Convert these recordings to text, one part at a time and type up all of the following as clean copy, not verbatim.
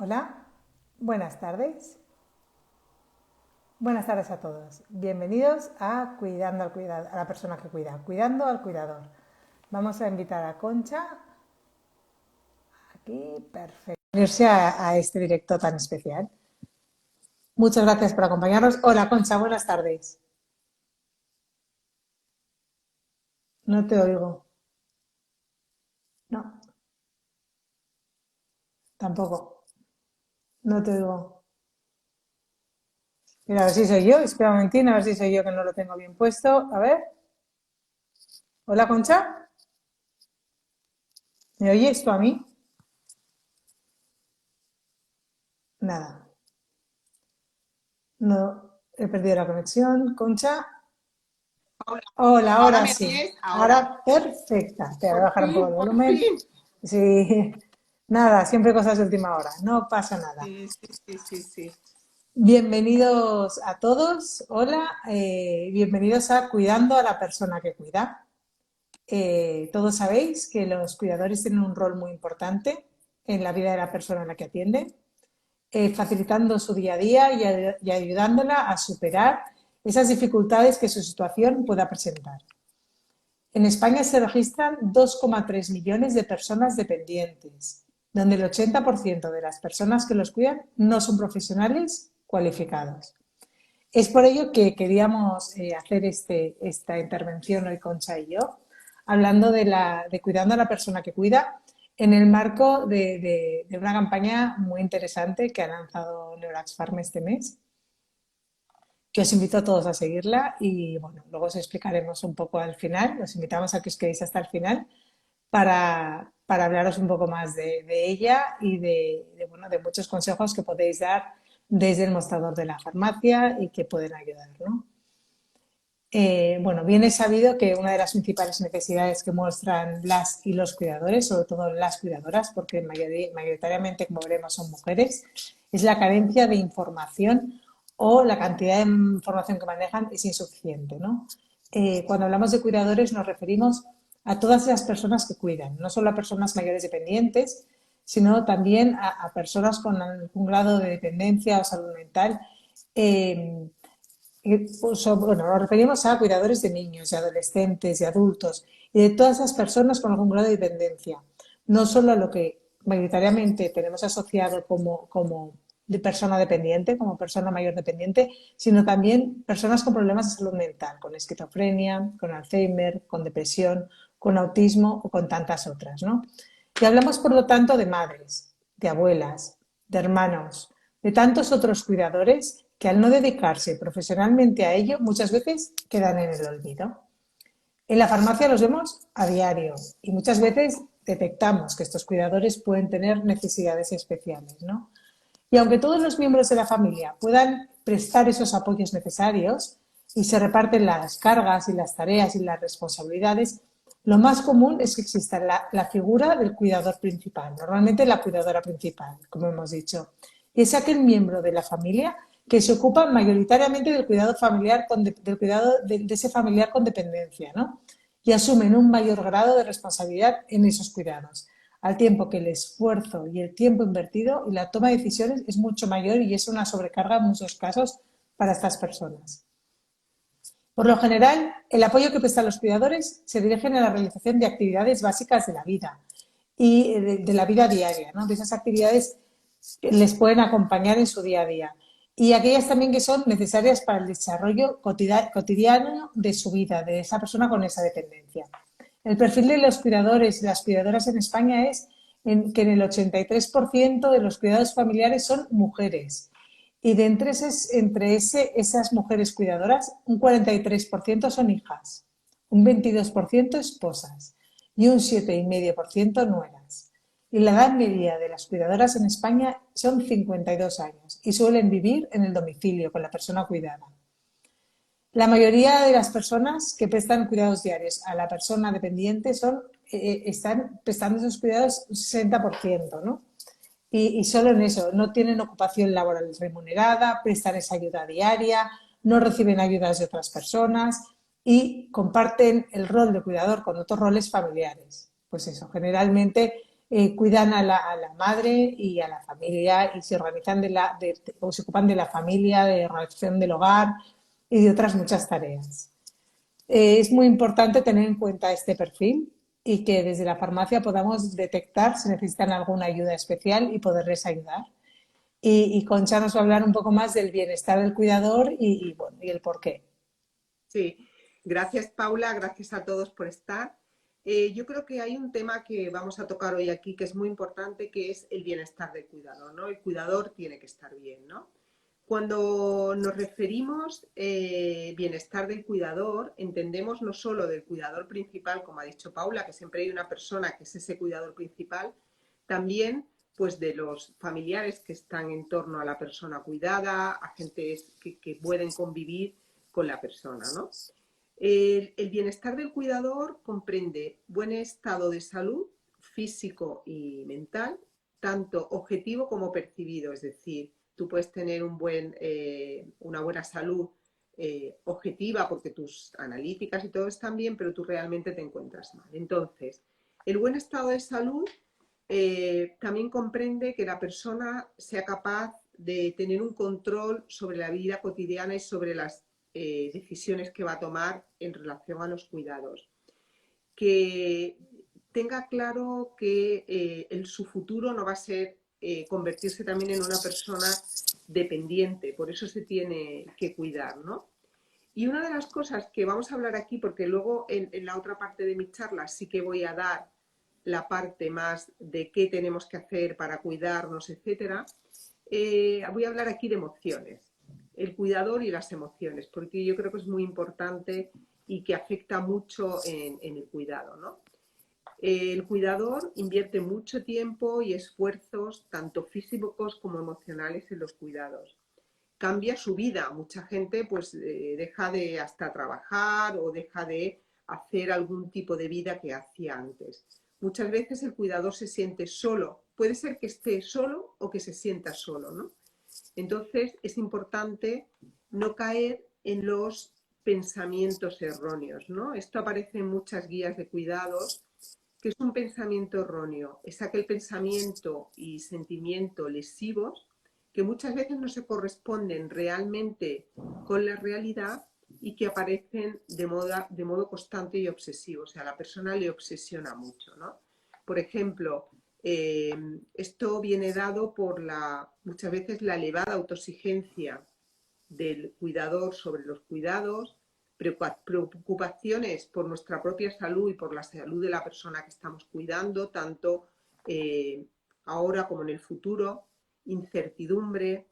Hola, buenas tardes. Buenas tardes a todos. Bienvenidos a Cuidando al Cuidador, a la persona que cuida, Cuidando al Cuidador. Vamos a invitar a Concha, aquí, perfecto, a unirse a este directo tan especial. Muchas gracias por acompañarnos. Hola, Concha, buenas tardes. No te oigo. No, tampoco. No te oigo. Mira, a ver si soy yo. Espera un momentín, a ver si soy yo que no lo tengo bien puesto. A ver. Hola, Concha. ¿Me oyes tú a mí? Nada. No, he perdido la conexión. Concha. Ahora, Hola, ahora ahora me sí. oyes, ahora. Ahora perfecta. Te voy a Por bajar un poco fin, el por volumen. fin. Sí, nada, siempre cosas de última hora. No pasa nada. Sí, sí, sí, sí, sí. Bienvenidos a todos. Hola, bienvenidos a Cuidando a la persona que cuida. Todos sabéis que los cuidadores tienen un rol muy importante en la vida de la persona a la que atienden, facilitando su día a día y ayudándola a superar esas dificultades que su situación pueda presentar. En España se registran 2,3 millones de personas dependientes, donde el 80% de las personas que los cuidan no son profesionales cualificados. Es por ello que queríamos hacer esta intervención hoy, Concha y yo, hablando de cuidando a la persona que cuida, en el marco de una campaña muy interesante que ha lanzado Neurax Farm este mes, que os invito a todos a seguirla y bueno, luego os explicaremos un poco al final, os invitamos a que os quedéis hasta el final para hablaros un poco más de ella y bueno, de muchos consejos que podéis dar desde el mostrador de la farmacia y que pueden ayudar, ¿no? Bueno, bien es sabido que una de las principales necesidades que muestran las y los cuidadores, sobre todo las cuidadoras, porque mayoritariamente, como veremos, son mujeres, es la carencia de información o la cantidad de información que manejan es insuficiente, ¿no? Cuando hablamos de cuidadores nos referimos a todas las personas que cuidan, no solo a personas mayores dependientes, sino también a personas con algún grado de dependencia o salud mental. Eh, bueno, nos referimos a cuidadores de niños, de adolescentes, de adultos y de todas esas personas con algún grado de dependencia. No solo a lo que mayoritariamente tenemos asociado como de persona dependiente, como persona mayor dependiente, sino también personas con problemas de salud mental, con esquizofrenia, con Alzheimer, con depresión, con autismo o con tantas otras, ¿no? Y hablamos, por lo tanto, de madres, de abuelas, de hermanos, de tantos otros cuidadores que al no dedicarse profesionalmente a ello muchas veces quedan en el olvido. En la farmacia los vemos a diario y muchas veces detectamos que estos cuidadores pueden tener necesidades especiales, ¿no? Y aunque todos los miembros de la familia puedan prestar esos apoyos necesarios y se reparten las cargas y las tareas y las responsabilidades, lo más común es que exista la figura del cuidador principal, normalmente la cuidadora principal, como hemos dicho. Y es aquel miembro de la familia que se ocupa mayoritariamente del cuidado familiar, del cuidado de ese familiar con dependencia, ¿no? Y asumen un mayor grado de responsabilidad en esos cuidados, al tiempo que el esfuerzo y el tiempo invertido y la toma de decisiones es mucho mayor y es una sobrecarga en muchos casos para estas personas. Por lo general, el apoyo que prestan los cuidadores se dirige a la realización de actividades básicas de la vida y de la vida diaria, ¿no? De esas actividades que les pueden acompañar en su día a día y aquellas también que son necesarias para el desarrollo cotidiano de su vida, de esa persona con esa dependencia. El perfil de los cuidadores y las cuidadoras en España es que en el 83% de los cuidados familiares son mujeres y de esas mujeres cuidadoras, un 43% son hijas, un 22% esposas y un 7,5% nueras. Y la edad media de las cuidadoras en España son 52 años y suelen vivir en el domicilio con la persona cuidada. La mayoría de las personas que prestan cuidados diarios a la persona dependiente están prestando esos cuidados un 60%, ¿no? Y solo en eso, no tienen ocupación laboral remunerada, prestan esa ayuda diaria, no reciben ayudas de otras personas y comparten el rol de cuidador con otros roles familiares. Pues eso, generalmente cuidan a la madre y a la familia y se organizan o se ocupan de la familia, de la organización del hogar y de otras muchas tareas. Es muy importante tener en cuenta este perfil y que desde la farmacia podamos detectar si necesitan alguna ayuda especial y poderles ayudar. Y Concha nos va a hablar un poco más del bienestar del cuidador bueno, y el por qué. Sí, gracias Paula, gracias a todos por estar. Yo creo que hay un tema que vamos a tocar hoy aquí que es muy importante, que es el bienestar del cuidador, ¿no? El cuidador tiene que estar bien, ¿no? Cuando nos referimos bienestar del cuidador, entendemos no solo del cuidador principal, como ha dicho Paula, que siempre hay una persona que es ese cuidador principal, también pues de los familiares que están en torno a la persona cuidada, agentes que pueden convivir con la persona, ¿no? El bienestar del cuidador comprende buen estado de salud físico y mental, tanto objetivo como percibido, es decir, tú puedes tener una buena salud objetiva porque tus analíticas y todo están bien, pero tú realmente te encuentras mal. Entonces, el buen estado de salud también comprende que la persona sea capaz de tener un control sobre la vida cotidiana y sobre las decisiones que va a tomar en relación a los cuidados. Que tenga claro que su futuro no va a ser convertirse también en una persona dependiente, por eso se tiene que cuidar, ¿no? Y una de las cosas que vamos a hablar aquí, porque luego en la otra parte de mi charla sí que voy a dar la parte más de qué tenemos que hacer para cuidarnos, etcétera, voy a hablar aquí de emociones, el cuidador y las emociones, porque yo creo que es muy importante y que afecta mucho en el cuidado, ¿no? El cuidador invierte mucho tiempo y esfuerzos, tanto físicos como emocionales, en los cuidados. Cambia su vida. Mucha gente pues deja de hasta trabajar o deja de hacer algún tipo de vida que hacía antes. Muchas veces el cuidador se siente solo. Puede ser que esté solo o que se sienta solo, ¿no? Entonces es importante no caer en los pensamientos erróneos, ¿no? Esto aparece en muchas guías de cuidados, que es un pensamiento erróneo. Es aquel pensamiento y sentimiento lesivos que muchas veces no se corresponden realmente con la realidad y que aparecen de modo constante y obsesivo. O sea, a la persona le obsesiona mucho, ¿no? Por ejemplo, esto viene dado por muchas veces la elevada autoexigencia del cuidador sobre los cuidados, preocupaciones por nuestra propia salud y por la salud de la persona que estamos cuidando, tanto ahora como en el futuro, incertidumbre,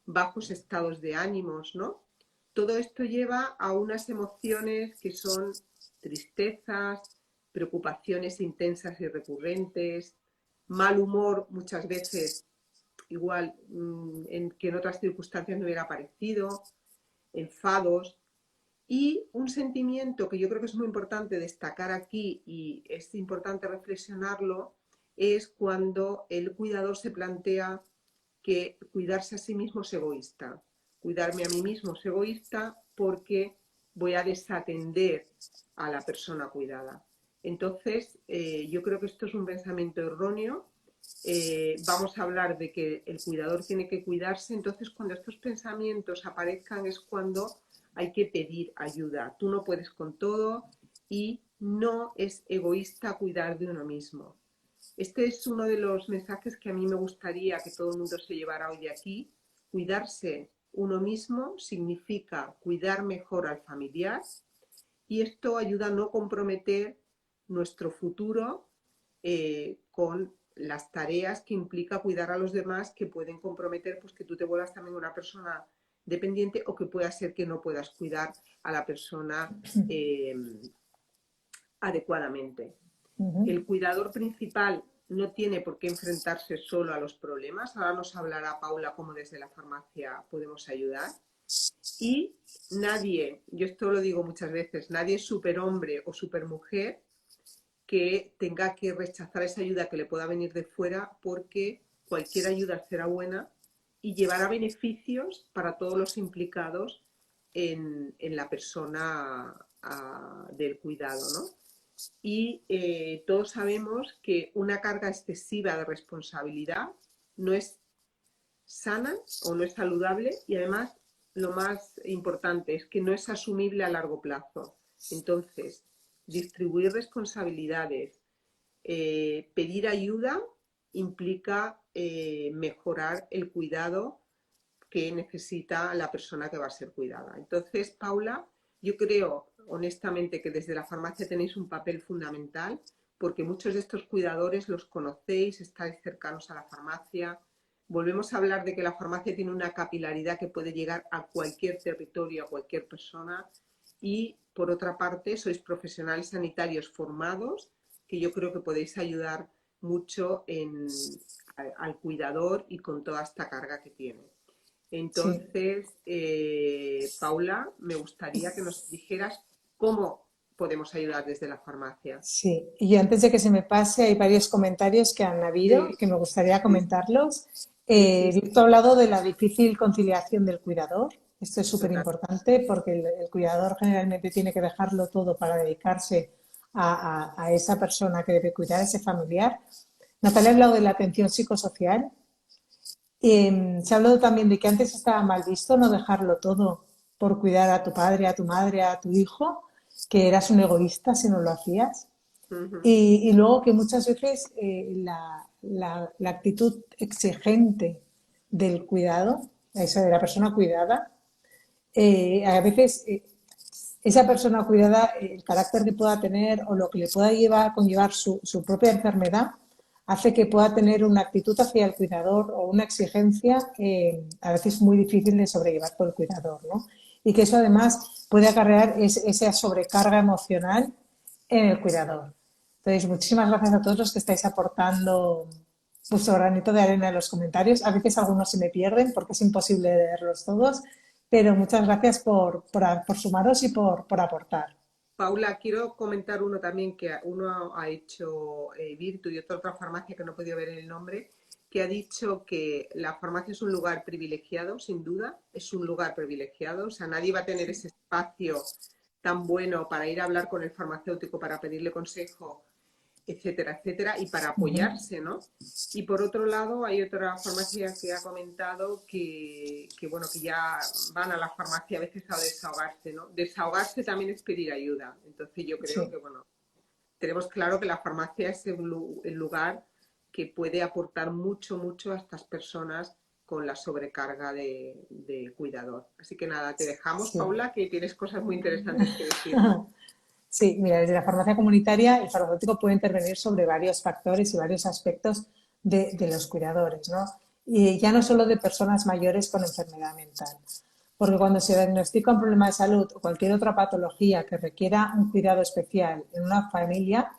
bajos estados de ánimos, ¿no? Todo esto lleva a unas emociones que son tristezas, preocupaciones intensas y recurrentes, mal humor muchas veces igual que en otras circunstancias no hubiera aparecido, enfados y un sentimiento que yo creo que es muy importante destacar aquí y es importante reflexionarlo, es cuando el cuidador se plantea que cuidarse a sí mismo es egoísta. Cuidarme a mí mismo es egoísta porque voy a desatender a la persona cuidada. Entonces, yo creo que esto es un pensamiento erróneo. Vamos a hablar de que el cuidador tiene que cuidarse. Entonces, cuando estos pensamientos aparezcan es cuando hay que pedir ayuda. Tú no puedes con todo y no es egoísta cuidar de uno mismo. Este es uno de los mensajes que a mí me gustaría que todo el mundo se llevara hoy de aquí. Cuidarse uno mismo significa cuidar mejor al familiar y esto ayuda a no comprometer nuestro futuro con las tareas que implica cuidar a los demás, que pueden comprometer pues que tú te vuelvas también una persona dependiente o que pueda ser que no puedas cuidar a la persona adecuadamente. Uh -huh. El cuidador principal no tiene por qué enfrentarse solo a los problemas. Ahora nos hablará Paula cómo desde la farmacia podemos ayudar. Y nadie, yo esto lo digo muchas veces, nadie es superhombre o supermujer que tenga que rechazar esa ayuda que le pueda venir de fuera, porque cualquier ayuda será buena y llevará beneficios para todos los implicados en la persona del cuidado, ¿no? y todos sabemos que una carga excesiva de responsabilidad no es sana o no es saludable y además lo más importante es que no es asumible a largo plazo. Entonces, distribuir responsabilidades, pedir ayuda implica mejorar el cuidado que necesita la persona que va a ser cuidada. Entonces, Paula, yo creo honestamente que desde la farmacia tenéis un papel fundamental porque muchos de estos cuidadores los conocéis, estáis cercanos a la farmacia. Volvemos a hablar de que la farmacia tiene una capilaridad que puede llegar a cualquier territorio, a cualquier persona. Y, por otra parte, sois profesionales sanitarios formados que yo creo que podéis ayudar mucho al cuidador y con toda esta carga que tiene. Sí. Entonces, Paula, me gustaría que nos dijeras cómo podemos ayudar desde la farmacia. Sí, y antes de que se me pase, hay varios comentarios que han habido Sí, que me gustaría sí, comentarlos. sí, sí, sí, Víctor ha hablado de la difícil conciliación del cuidador. Esto es súper total. importante porque el cuidador generalmente tiene que dejarlo todo para dedicarse a esa persona que debe cuidar, a ese familiar. Natalia ha hablado de la atención psicosocial. Se ha hablado también de que antes estaba mal visto no dejarlo todo por cuidar a tu padre, a tu madre, a tu hijo, que eras un egoísta si no lo hacías. Ujú, Y luego que muchas veces la actitud exigente del cuidado, esa de la persona cuidada, a veces esa persona cuidada, el carácter que pueda tener o lo que le pueda llevar, conllevar su propia enfermedad, hace que pueda tener una actitud hacia el cuidador o una exigencia a veces muy difícil de sobrellevar por el cuidador, ¿no? Y que eso además puede acarrear esa sobrecarga emocional en el cuidador. Entonces, muchísimas gracias a todos los que estáis aportando vuestro granito de arena en los comentarios. A veces algunos se me pierden porque es imposible leerlos todos, pero muchas gracias por sumaros y por aportar. Paula, quiero comentar uno también que uno ha hecho Virtu y otra farmacia que no he podido ver el nombre, que ha dicho que la farmacia es un lugar privilegiado, sin duda, es un lugar privilegiado, o sea, nadie va a tener ese espacio tan bueno para ir a hablar con el farmacéutico, para pedirle consejo, etcétera, etcétera, y para Uh -huh. apoyarse, ¿no? Y por otro lado, hay otra farmacia que ha comentado bueno, que ya van a la farmacia a veces a desahogarse, ¿no? Desahogarse también es pedir ayuda. Entonces yo creo Sí, que, bueno, tenemos claro que la farmacia es el lugar que puede aportar mucho, mucho a estas personas con la sobrecarga de cuidador. Así que nada, te dejamos, sí. Paula, que tienes cosas muy interesantes que decirnos. Sí, mira, desde la farmacia comunitaria el farmacéutico puede intervenir sobre varios factores y varios aspectos de los cuidadores, ¿no? Y ya no solo de personas mayores con enfermedad mental. Porque cuando se diagnostica un problema de salud o cualquier otra patología que requiera un cuidado especial en una familia,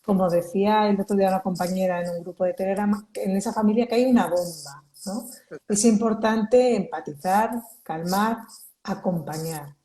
como decía el otro día una compañera en un grupo de Telegram, en esa familia que hay una bomba, ¿no? Es importante empatizar, calmar, acompañar.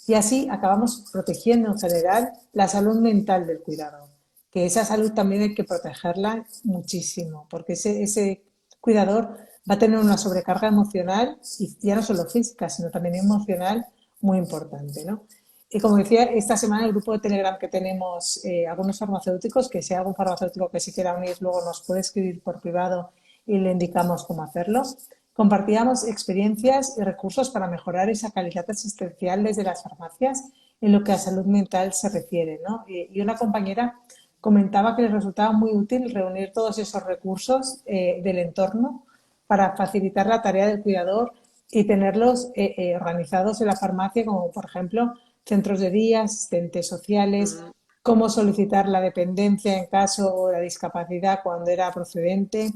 Y así acabamos protegiendo en general la salud mental del cuidador, que esa salud también hay que protegerla muchísimo, porque ese cuidador va a tener una sobrecarga emocional, y ya no solo física, sino también emocional, muy importante, ¿no? Y como decía, esta semana el grupo de Telegram que tenemos algunos farmacéuticos, que si hay algún farmacéutico que se quiera unir, luego nos puede escribir por privado y le indicamos cómo hacerlo. Compartíamos experiencias y recursos para mejorar esa calidad asistencial desde las farmacias en lo que a salud mental se refiere, ¿no? Y una compañera comentaba que les resultaba muy útil reunir todos esos recursos del entorno para facilitar la tarea del cuidador y tenerlos organizados en la farmacia, como por ejemplo centros de día, asistentes sociales, Mm, cómo solicitar la dependencia en caso de discapacidad cuando era procedente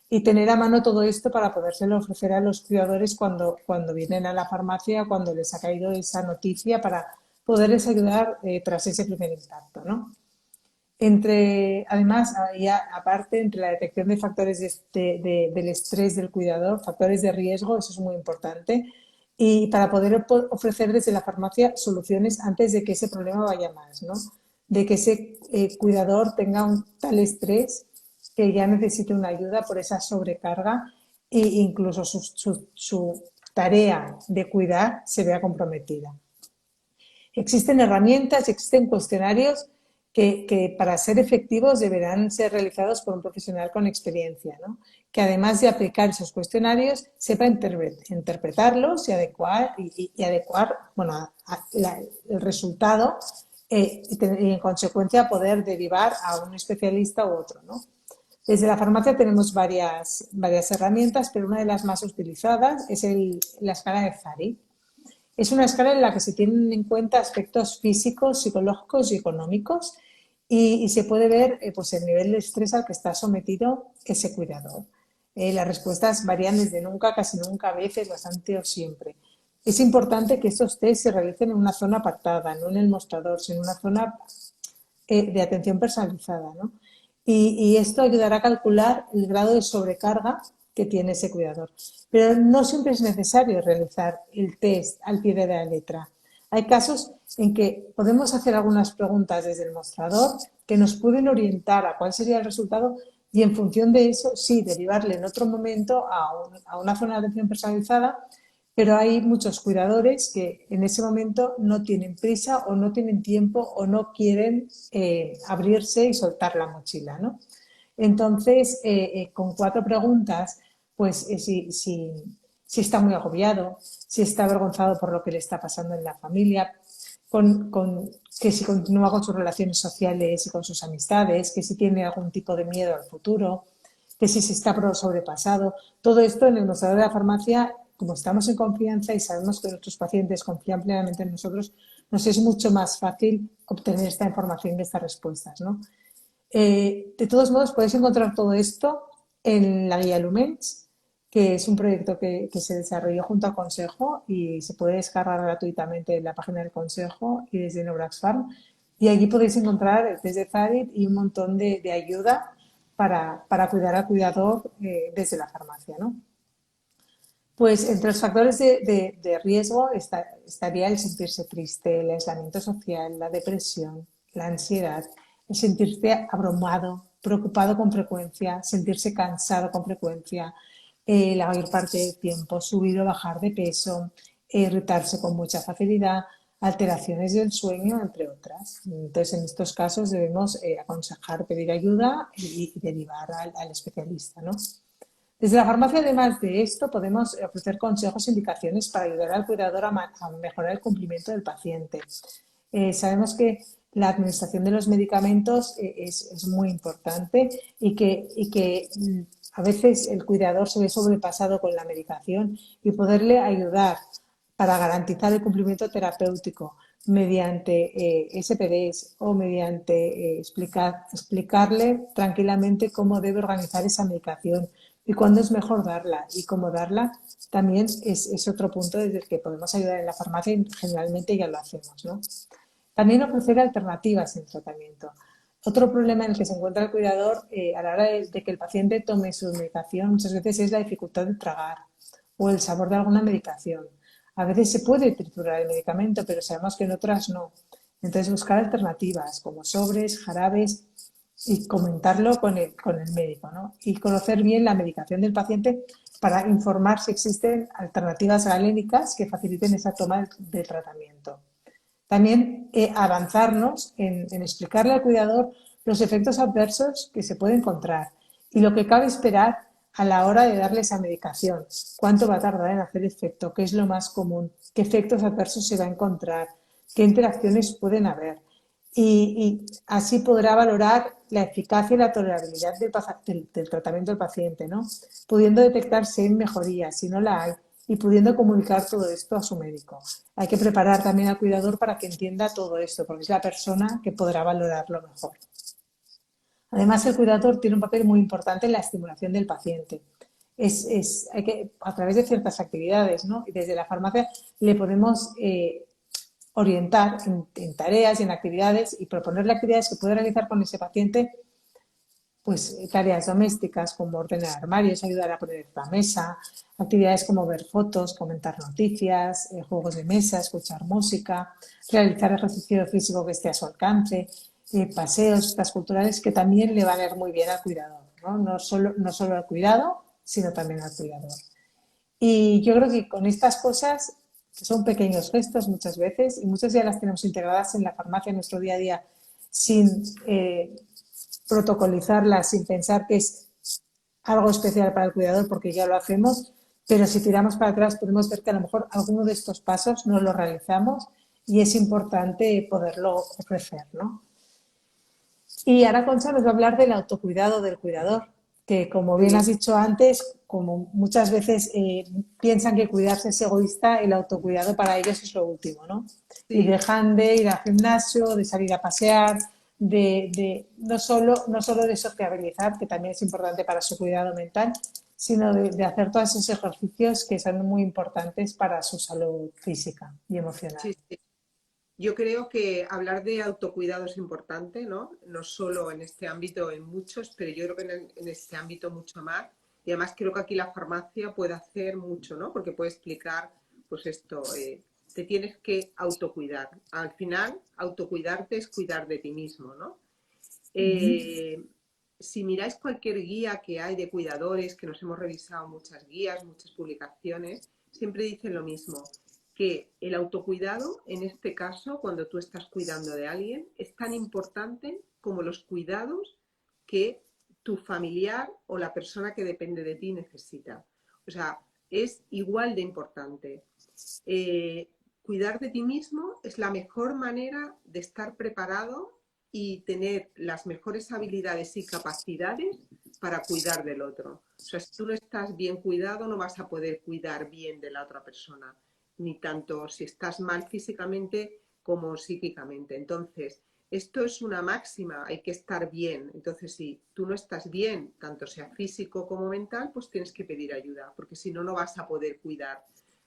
y tener a mano todo esto para podérselo ofrecer a los cuidadores cuando vienen a la farmacia, cuando les ha caído esa noticia para poderles ayudar tras ese primer impacto, ¿no? Además, ya aparte, entre la detección de factores del estrés del cuidador, factores de riesgo, eso es muy importante, y para poder ofrecer desde la farmacia soluciones antes de que ese problema vaya más, ¿no? De que ese cuidador tenga un tal estrés que ya necesite una ayuda por esa sobrecarga e incluso su tarea de cuidar se vea comprometida. Existen herramientas, existen cuestionarios que para ser efectivos deberán ser realizados por un profesional con experiencia, ¿no? Que además de aplicar esos cuestionarios, sepa interpretarlos y adecuar bueno, el resultado y en consecuencia poder derivar a un especialista u otro, ¿no? Desde la farmacia tenemos varias herramientas, pero una de las más utilizadas es la escala de Zari. Es una escala en la que se tienen en cuenta aspectos físicos, psicológicos y económicos y se puede ver pues el nivel de estrés al que está sometido ese cuidador. Las respuestas varían desde nunca, casi nunca, a veces, bastante o siempre. Es importante que estos test se realicen en una zona apartada, no en el mostrador, sino en una zona de atención personalizada, ¿no? Y esto ayudará a calcular el grado de sobrecarga que tiene ese cuidador. Pero no siempre es necesario realizar el test al pie de la letra. Hay casos en que podemos hacer algunas preguntas desde el mostrador que nos pueden orientar a cuál sería el resultado y en función de eso, sí, derivarle en otro momento a una zona de atención personalizada, pero hay muchos cuidadores que en ese momento no tienen prisa o no tienen tiempo o no quieren abrirse y soltar la mochila, ¿no? Entonces, con 4 preguntas, pues si está muy agobiado, si está avergonzado por lo que le está pasando en la familia, que si continúa con sus relaciones sociales y con sus amistades, que si tiene algún tipo de miedo al futuro, que si se está sobrepasado. Todo esto en el mostrador de la farmacia, como estamos en confianza y sabemos que nuestros pacientes confían plenamente en nosotros, nos es mucho más fácil obtener esta información y estas respuestas, ¿no? De todos modos, podéis encontrar todo esto en la guía Lumens, que es un proyecto que se desarrolló junto al Consejo y se puede descargar gratuitamente en la página del Consejo y desde Neurax Farm. Y allí podéis encontrar desde Zarit y un montón de ayuda para cuidar al cuidador desde la farmacia, ¿no? Pues entre los factores de riesgo estaría el sentirse triste, el aislamiento social, la depresión, la ansiedad, el sentirse abrumado, preocupado con frecuencia, sentirse cansado con frecuencia, la mayor parte del tiempo, subir o bajar de peso, irritarse con mucha facilidad, alteraciones del sueño, entre otras. Entonces, en estos casos debemos aconsejar pedir ayuda y derivar al especialista, ¿no? Desde la farmacia, además de esto, podemos ofrecer consejos e indicaciones para ayudar al cuidador a mejorar el cumplimiento del paciente. Sabemos que la administración de los medicamentos es muy importante y que a veces el cuidador se ve sobrepasado con la medicación y poderle ayudar para garantizar el cumplimiento terapéutico mediante SPDs o mediante explicarle tranquilamente cómo debe organizar esa medicación y cuándo es mejor darla y cómo darla también es otro punto desde el que podemos ayudar en la farmacia y generalmente ya lo hacemos, ¿no? También ofrecer alternativas en tratamiento. Otro problema en el que se encuentra el cuidador a la hora de que el paciente tome su medicación muchas veces es la dificultad de tragar o el sabor de alguna medicación. A veces se puede triturar el medicamento, pero sabemos que en otras no. Entonces, buscar alternativas como sobres, jarabes y comentarlo con el médico, ¿no? Y conocer bien la medicación del paciente para informar si existen alternativas galénicas que faciliten esa toma del tratamiento. También avanzarnos en explicarle al cuidador los efectos adversos que se puede encontrar y lo que cabe esperar a la hora de darle esa medicación, cuánto va a tardar en hacer efecto, qué es lo más común, qué efectos adversos se va a encontrar, qué interacciones pueden haber. Y así podrá valorar la eficacia y la tolerabilidad del tratamiento del paciente, ¿no? Pudiendo detectar si hay mejoría, si no la hay, y pudiendo comunicar todo esto a su médico. Hay que preparar también al cuidador para que entienda todo esto, porque es la persona que podrá valorarlo mejor. Además, el cuidador tiene un papel muy importante en la estimulación del paciente. Hay que, a través de ciertas actividades, ¿no? Y desde la farmacia le podemos orientar en tareas y en actividades y proponerle actividades que puede realizar con ese paciente, pues tareas domésticas como ordenar armarios, ayudar a poner la mesa, actividades como ver fotos, comentar noticias, juegos de mesa, escuchar música, realizar ejercicio físico que esté a su alcance, paseos, estas culturales que también le van a ir muy bien al cuidador, ¿no? No solo al cuidado, sino también al cuidador. Y yo creo que con estas cosas, que son pequeños gestos muchas veces, y muchas ya las tenemos integradas en la farmacia en nuestro día a día, sin protocolizarla, sin pensar que es algo especial para el cuidador porque ya lo hacemos, pero si tiramos para atrás podemos ver que a lo mejor alguno de estos pasos no lo realizamos y es importante poderlo ofrecer, ¿no? Y ahora Concha nos va a hablar del autocuidado del cuidador, que como bien Sí, has dicho antes, como muchas veces piensan que cuidarse es egoísta, el autocuidado para ellos es lo último, ¿no? Y sí. dejan de ir al gimnasio, de salir a pasear, no solo de sociabilizar, que también es importante para su cuidado mental, sino de hacer todos esos ejercicios que son muy importantes para su salud física y emocional. Sí, sí. Yo creo que hablar de autocuidado es importante, ¿no? No solo en este ámbito, en muchos, pero yo creo que en este ámbito mucho más. Y además creo que aquí la farmacia puede hacer mucho, ¿no? Porque puede explicar, pues esto, te tienes que autocuidar. Al final, autocuidarte es cuidar de ti mismo, ¿no? Uh -huh. Si miráis cualquier guía que hay de cuidadores, que nos hemos revisado muchas guías, muchas publicaciones, siempre dicen lo mismo, que el autocuidado, en este caso, cuando tú estás cuidando de alguien, es tan importante como los cuidados que tu familiar o la persona que depende de ti necesita. O sea, es igual de importante. Eh, Cuidar de ti mismo es la mejor manera de estar preparado y tener las mejores habilidades y capacidades para cuidar del otro. O sea, si tú no estás bien cuidado, no vas a poder cuidar bien de la otra persona, ni tanto si estás mal físicamente como psíquicamente. Entonces, esto es una máxima, hay que estar bien. Entonces, si tú no estás bien, tanto sea físico como mental, pues tienes que pedir ayuda, porque si no, no vas a poder cuidar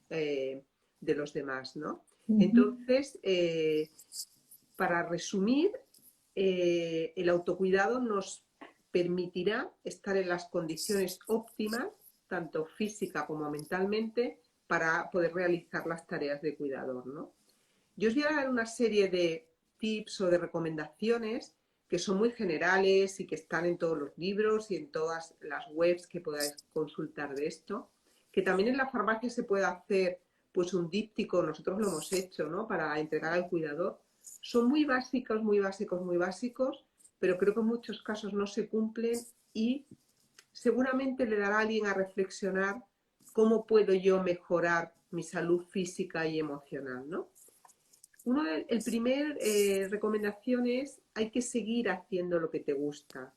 eh, de los demás, ¿no? Uh -huh. Entonces, para resumir, el autocuidado nos permitirá estar en las condiciones óptimas, tanto física como mentalmente, para poder realizar las tareas de cuidador, ¿no? Yo os voy a dar una serie de tips o de recomendaciones que son muy generales y que están en todos los libros y en todas las webs que podáis consultar de esto, que también en la farmacia se puede hacer pues un díptico, nosotros lo hemos hecho, ¿no? Para entregar al cuidador. Son muy básicos, muy básicos, muy básicos, pero creo que en muchos casos no se cumplen y seguramente le dará a alguien a reflexionar cómo puedo yo mejorar mi salud física y emocional, ¿no? El primer recomendación es hay que seguir haciendo lo que te gusta.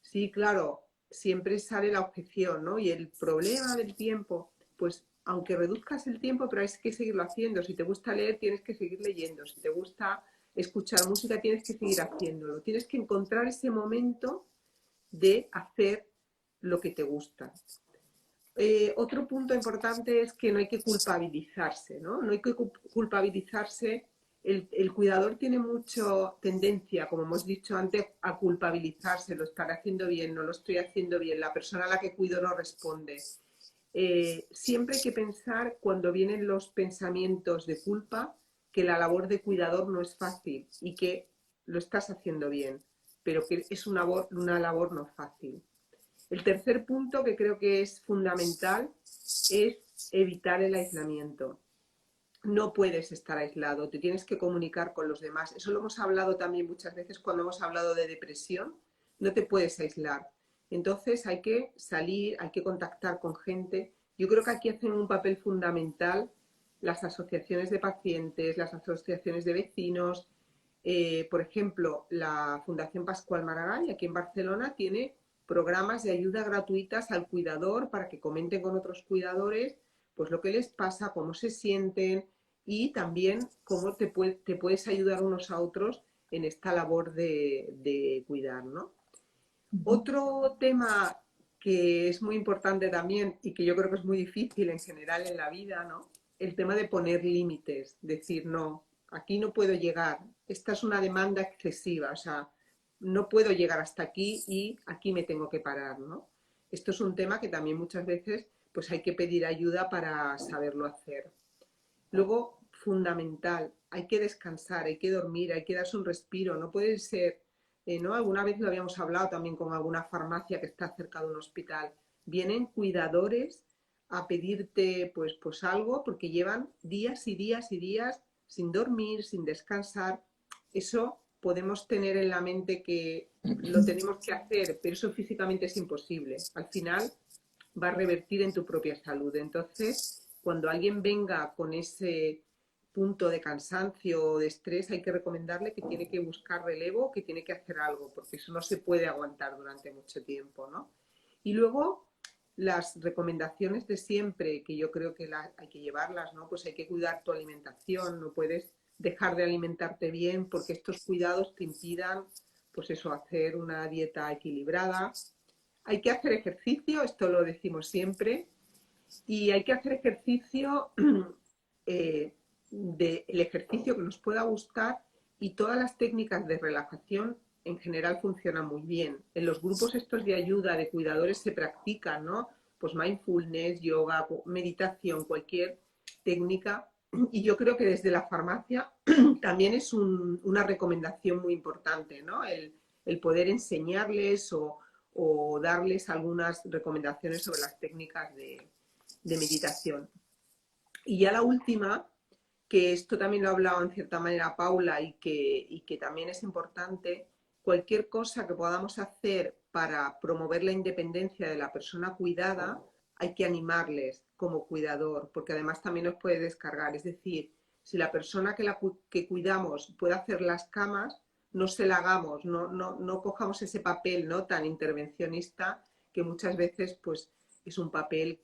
Sí, claro, siempre sale la objeción, ¿no? Y el problema del tiempo, pues aunque reduzcas el tiempo, pero hay que seguirlo haciendo. Si te gusta leer, tienes que seguir leyendo. Si te gusta escuchar música, tienes que seguir haciéndolo. Tienes que encontrar ese momento de hacer lo que te gusta. Otro punto importante es que no hay que culpabilizarse, ¿no? No hay que culpabilizarse. El cuidador tiene mucha tendencia, como hemos dicho antes, a culpabilizarse. Lo estaré haciendo bien, no lo estoy haciendo bien. La persona a la que cuido no responde. Siempre hay que pensar cuando vienen los pensamientos de culpa que la labor de cuidador no es fácil y que lo estás haciendo bien, pero que es una labor no fácil. El tercer punto que creo que es fundamental es evitar el aislamiento. No puedes estar aislado, te tienes que comunicar con los demás. Eso lo hemos hablado también muchas veces cuando hemos hablado de depresión. No te puedes aislar. Entonces hay que salir, hay que contactar con gente. Yo creo que aquí hacen un papel fundamental las asociaciones de pacientes, las asociaciones de vecinos. Por ejemplo, la Fundación Pascual Maragall, aquí en Barcelona, tiene programas de ayuda gratuitas al cuidador para que comenten con otros cuidadores pues lo que les pasa, cómo se sienten y también cómo te puedes ayudar unos a otros en esta labor de cuidar, ¿no? Uh -huh. Otro tema que es muy importante también y que yo creo que es muy difícil en general en la vida, ¿no? El tema de poner límites, decir, no, aquí no puedo llegar, esta es una demanda excesiva, o sea, no puedo llegar hasta aquí y aquí me tengo que parar, ¿no? Esto es un tema que también muchas veces pues hay que pedir ayuda para saberlo hacer. Luego, fundamental, hay que descansar, hay que dormir, hay que darse un respiro, no puede ser, ¿no? Alguna vez lo habíamos hablado también con alguna farmacia que está cerca de un hospital. Vienen cuidadores a pedirte pues algo porque llevan días y días y días sin dormir, sin descansar. Eso podemos tener en la mente que lo tenemos que hacer, pero eso físicamente es imposible. Al final va a revertir en tu propia salud. Entonces, cuando alguien venga con ese punto de cansancio o de estrés, hay que recomendarle que tiene que buscar relevo, que tiene que hacer algo, porque eso no se puede aguantar durante mucho tiempo, ¿no? Y luego, las recomendaciones de siempre, que yo creo que hay que llevarlas, ¿no? Pues hay que cuidar tu alimentación, no puedes dejar de alimentarte bien porque estos cuidados te impidan, pues eso, hacer una dieta equilibrada. Hay que hacer ejercicio, esto lo decimos siempre, y hay que hacer ejercicio, el ejercicio que nos pueda gustar, y todas las técnicas de relajación en general funcionan muy bien. En los grupos estos de ayuda de cuidadores se practican, ¿no? Pues mindfulness, yoga, meditación, cualquier técnica. Y yo creo que desde la farmacia también es una recomendación muy importante, ¿no? El poder enseñarles o darles algunas recomendaciones sobre las técnicas de meditación. Y ya la última, que esto también lo ha hablado en cierta manera Paula y que también es importante, cualquier cosa que podamos hacer para promover la independencia de la persona cuidada, hay que animarles como cuidador, porque además también nos puede descargar. Es decir, si la persona que cuidamos puede hacer las camas, no se la hagamos, no cojamos ese papel, ¿no?, tan intervencionista, que muchas veces pues, es un papel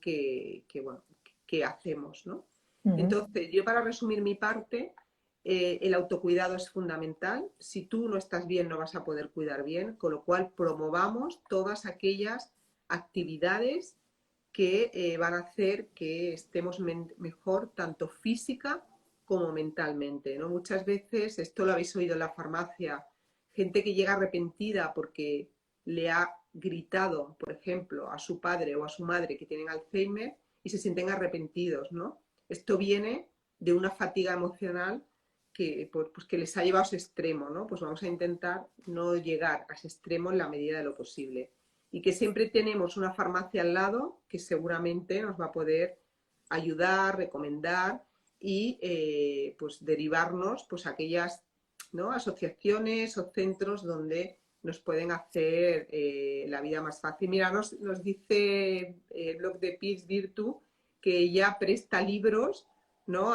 bueno, que hacemos, ¿no? Ujú. Entonces, yo para resumir mi parte, el autocuidado es fundamental. Si tú no estás bien, no vas a poder cuidar bien, con lo cual promovamos todas aquellas actividades que van a hacer que estemos mejor tanto física como mentalmente, ¿no? Muchas veces, esto lo habéis oído en la farmacia, gente que llega arrepentida porque le ha gritado, por ejemplo, a su padre o a su madre que tienen Alzheimer y se sienten arrepentidos, ¿no? Esto viene de una fatiga emocional pues, que les ha llevado a ese extremo, ¿no? Pues vamos a intentar no llegar a ese extremo en la medida de lo posible. Y que siempre tenemos una farmacia al lado que seguramente nos va a poder ayudar, recomendar y pues derivarnos pues aquellas, ¿no?, asociaciones o centros donde nos pueden hacer la vida más fácil. Mira, nos dice el blog de Peace Virtue que ella presta libros, ¿no?,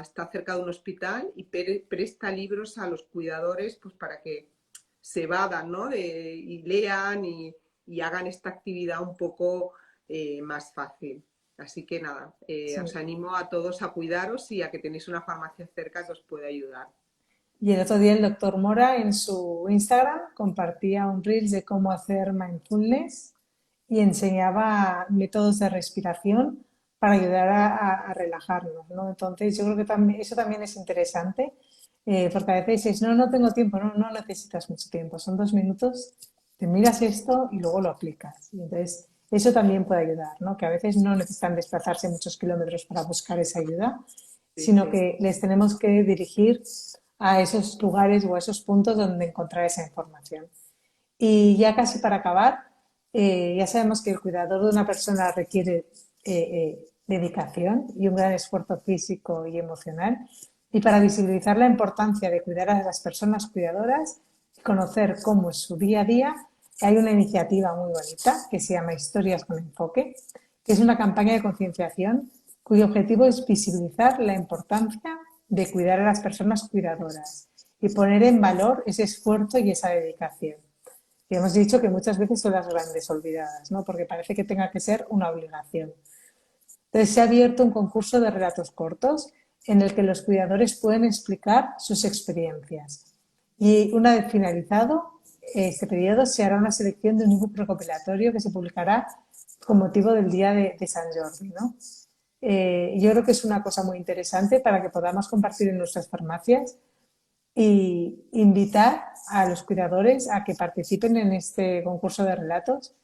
está cerca de un hospital y presta libros a los cuidadores pues para que se evadan, ¿no?, y lean y hagan esta actividad un poco más fácil. Así que nada, os Sí. animo a todos a cuidaros y a que tenéis una farmacia cerca que os pueda ayudar. Y el otro día el doctor Mora en su Instagram compartía un reel de cómo hacer mindfulness y enseñaba métodos de respiración para ayudar a relajarnos, ¿no? Entonces yo creo que también, eso también es interesante, porque a veces dices, no, no tengo tiempo, no, no necesitas mucho tiempo, son 2 minutos, te miras esto y luego lo aplicas. Y entonces eso también puede ayudar, ¿no? Que a veces no necesitan desplazarse muchos kilómetros para buscar esa ayuda, Sí, sino sí. que les tenemos que dirigir a esos lugares o a esos puntos donde encontrar esa información. Y ya casi para acabar, ya sabemos que el cuidador de una persona requiere dedicación y un gran esfuerzo físico y emocional. Y para visibilizar la importancia de cuidar a las personas cuidadoras y conocer cómo es su día a día, hay una iniciativa muy bonita que se llama Historias con Enfoque, que es una campaña de concienciación cuyo objetivo es visibilizar la importancia de cuidar a las personas cuidadoras y poner en valor ese esfuerzo y esa dedicación. Y hemos dicho que muchas veces son las grandes olvidadas, ¿no? Porque parece que tenga que ser una obligación. Entonces se ha abierto un concurso de relatos cortos en el que los cuidadores pueden explicar sus experiencias. Y una vez finalizado este periodo, se hará una selección de un ebook recopilatorio que se publicará con motivo del Día de San Jordi, ¿no? Yo creo que es una cosa muy interesante para que podamos compartir en nuestras farmacias y invitar a los cuidadores a que participen en este concurso de relatos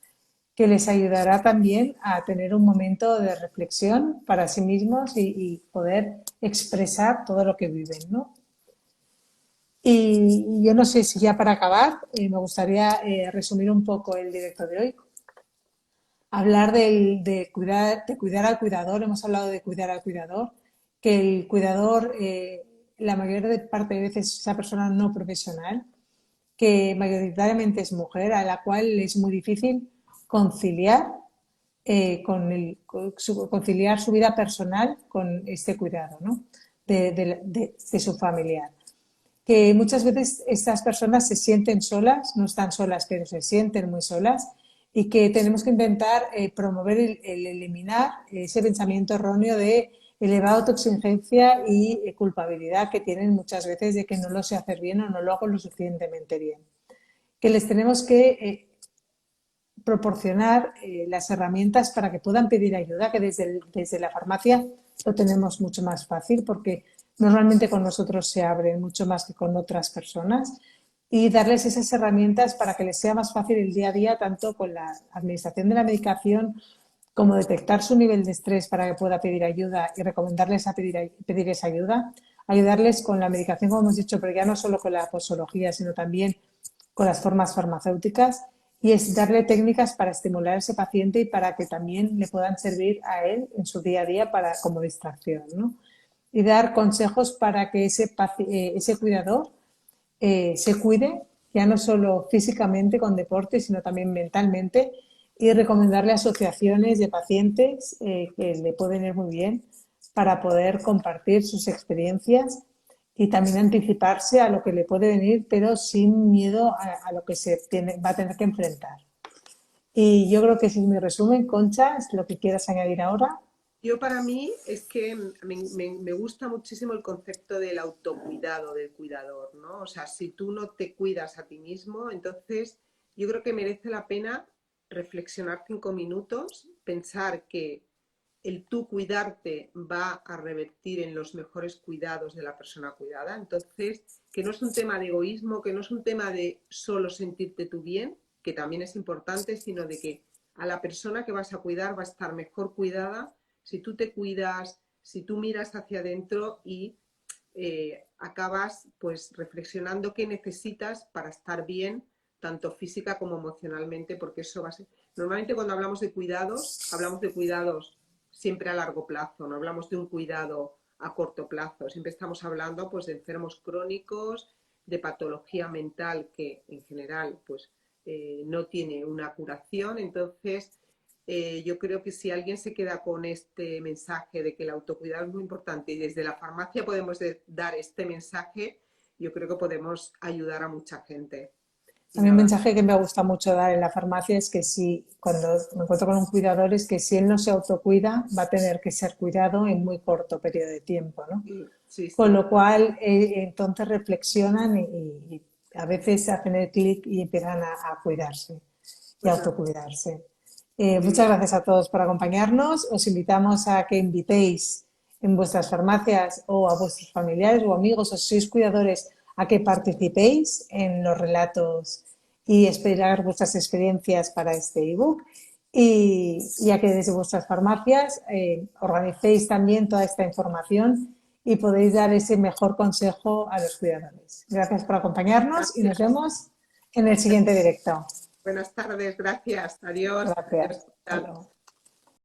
que les ayudará también a tener un momento de reflexión para sí mismos y poder expresar todo lo que viven, ¿no? Y yo no sé si ya para acabar, me gustaría resumir un poco el directo de hoy. Hablar de cuidar al cuidador, hemos hablado de cuidar al cuidador, que el cuidador, la mayor parte de veces esa persona no profesional, que mayoritariamente es mujer, a la cual es muy difícil conciliar, conciliar su vida personal con este cuidado, ¿no? de su familiar. Que muchas veces estas personas se sienten solas, no están solas, pero se sienten muy solas, y que tenemos que intentar promover el eliminar ese pensamiento erróneo de elevada autoexigencia y culpabilidad que tienen muchas veces de que no lo sé hacer bien o no lo hago lo suficientemente bien. Que les tenemos que proporcionar las herramientas para que puedan pedir ayuda, que desde la farmacia lo tenemos mucho más fácil porque normalmente con nosotros se abren mucho más que con otras personas, y darles esas herramientas para que les sea más fácil el día a día, tanto con la administración de la medicación como detectar su nivel de estrés para que pueda pedir ayuda y recomendarles a pedir esa ayuda, ayudarles con la medicación, como hemos dicho, pero ya no solo con la posología, sino también con las formas farmacéuticas, y es darle técnicas para estimular a ese paciente y para que también le puedan servir a él en su día a día para, como distracción, ¿no? Y dar consejos para que ese cuidador se cuide, ya no solo físicamente con deporte, sino también mentalmente, y recomendarle asociaciones de pacientes que le pueden ir muy bien para poder compartir sus experiencias y también anticiparse a lo que le puede venir, pero sin miedo a lo que va a tener que enfrentar. Y yo creo que ese es mi resumen. Concha, es lo que quieras añadir ahora. Yo para mí es que me gusta muchísimo el concepto del autocuidado del cuidador, ¿no? O sea, si tú no te cuidas a ti mismo, entonces yo creo que merece la pena reflexionar 5 minutos, pensar que el tú cuidarte va a revertir en los mejores cuidados de la persona cuidada. Entonces, que no es un tema de egoísmo, que no es un tema de solo sentirte tú bien, que también es importante, sino de que a la persona que vas a cuidar va a estar mejor cuidada si tú te cuidas, si tú miras hacia adentro y acabas pues reflexionando qué necesitas para estar bien, tanto física como emocionalmente, porque eso va a ser... Normalmente cuando hablamos de cuidados siempre a largo plazo, no hablamos de un cuidado a corto plazo, siempre estamos hablando pues de enfermos crónicos, de patología mental que en general pues no tiene una curación. Entonces yo creo que si alguien se queda con este mensaje de que el autocuidado es muy importante y desde la farmacia podemos dar este mensaje, yo creo que podemos ayudar a mucha gente. Y A mí un nada, mensaje que me gusta mucho dar en la farmacia es que si, cuando me encuentro con un cuidador, es que si él no se autocuida, va a tener que ser cuidado en muy corto periodo de tiempo, ¿no? sí, sí, Con sí. lo cual, entonces reflexionan y a veces hacen el clic y empiezan a cuidarse y a Pues nada, autocuidarse. muy Muchas bien. gracias a todos por acompañarnos. Os invitamos a que invitéis en vuestras farmacias o a vuestros familiares o amigos o si sois cuidadores a que participéis en los relatos y esperar vuestras experiencias para este ebook, y a que desde vuestras farmacias organicéis también toda esta información y podéis dar ese mejor consejo a los cuidadores. Gracias por acompañarnos y nos Gracias. vemos en el siguiente directo. Buenas tardes, gracias. Adiós. Gracias. Adiós. Hasta luego.